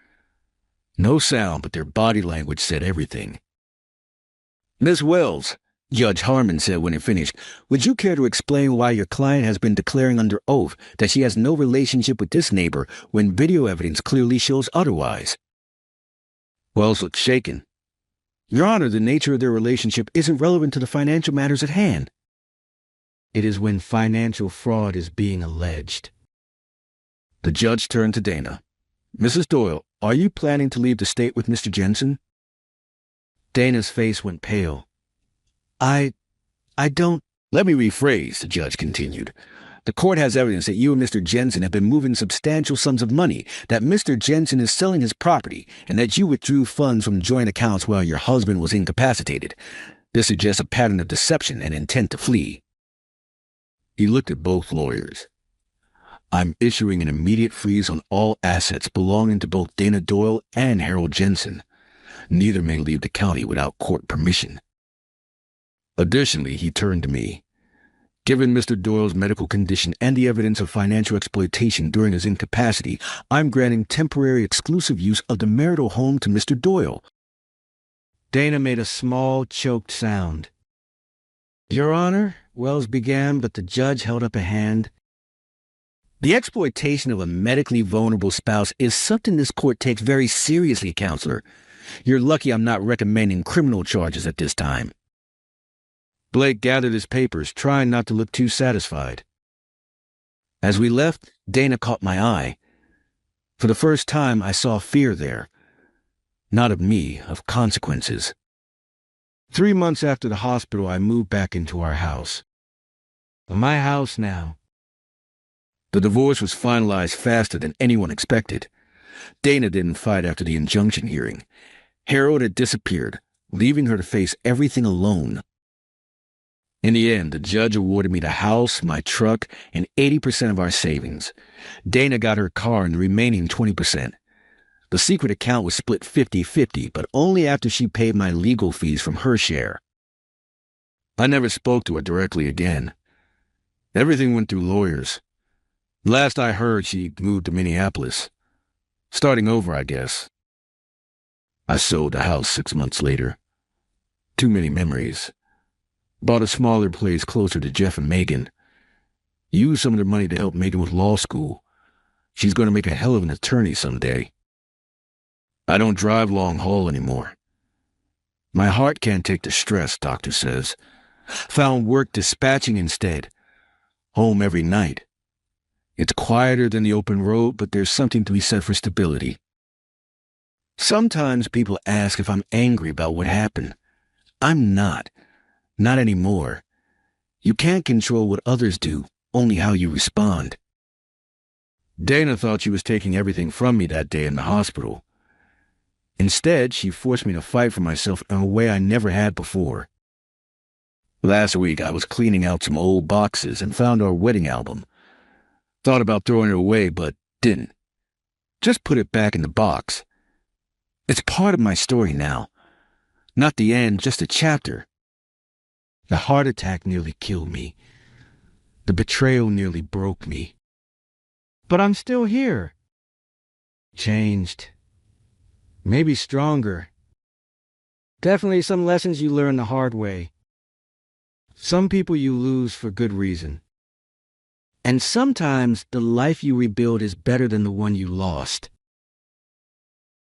No sound, but their body language said everything. Miss Wells, Judge Harmon said when it finished, would you care to explain why your client has been declaring under oath that she has no relationship with this neighbor when video evidence clearly shows otherwise? Wells looked shaken. Your Honor, the nature of their relationship isn't relevant to the financial matters at hand. It is when financial fraud is being alleged. The judge turned to Dana. Mrs. Doyle, are you planning to leave the state with Mr. Jensen? Dana's face went pale. I don't... Let me rephrase, the judge continued. The court has evidence that you and Mr. Jensen have been moving substantial sums of money, that Mr. Jensen is selling his property, and that you withdrew funds from joint accounts while your husband was incapacitated. This suggests a pattern of deception and intent to flee. He looked at both lawyers. I'm issuing an immediate freeze on all assets belonging to both Dana Doyle and Harold Jensen. Neither may leave the county without court permission. Additionally, he turned to me. Given Mr. Doyle's medical condition and the evidence of financial exploitation during his incapacity, I'm granting temporary exclusive use of the marital home to Mr. Doyle. Dana made a small, choked sound. Your Honor, Wells began, but the judge held up a hand. The exploitation of a medically vulnerable spouse is something this court takes very seriously, counselor. You're lucky I'm not recommending criminal charges at this time. Blake gathered his papers, trying not to look too satisfied. As we left, Dana caught my eye. For the first time, I saw fear there. Not of me, of consequences. 3 months after the hospital, I moved back into our house. My house now. The divorce was finalized faster than anyone expected. Dana didn't fight after the injunction hearing. Harold had disappeared, leaving her to face everything alone. In the end, the judge awarded me the house, my truck, and 80% of our savings. Dana got her car and the remaining 20%. The secret account was split 50-50, but only after she paid my legal fees from her share. I never spoke to her directly again. Everything went through lawyers. Last I heard, she moved to Minneapolis. Starting over, I guess. I sold the house 6 months later. Too many memories. Bought a smaller place closer to Jeff and Megan. Used some of the money to help Megan with law school. She's going to make a hell of an attorney someday. I don't drive long haul anymore. My heart can't take the stress, doctor says. Found work dispatching instead. Home every night. It's quieter than the open road, but there's something to be said for stability. Sometimes people ask if I'm angry about what happened. I'm not. Not anymore. You can't control what others do, only how you respond. Dana thought she was taking everything from me that day in the hospital. Instead, she forced me to fight for myself in a way I never had before. Last week, I was cleaning out some old boxes and found our wedding album. Thought about throwing it away, but didn't. Just put it back in the box. It's part of my story now. Not the end, just a chapter. The heart attack nearly killed me. The betrayal nearly broke me. But I'm still here. Changed. Maybe stronger. Definitely some lessons you learn the hard way. Some people you lose for good reason. And sometimes the life you rebuild is better than the one you lost.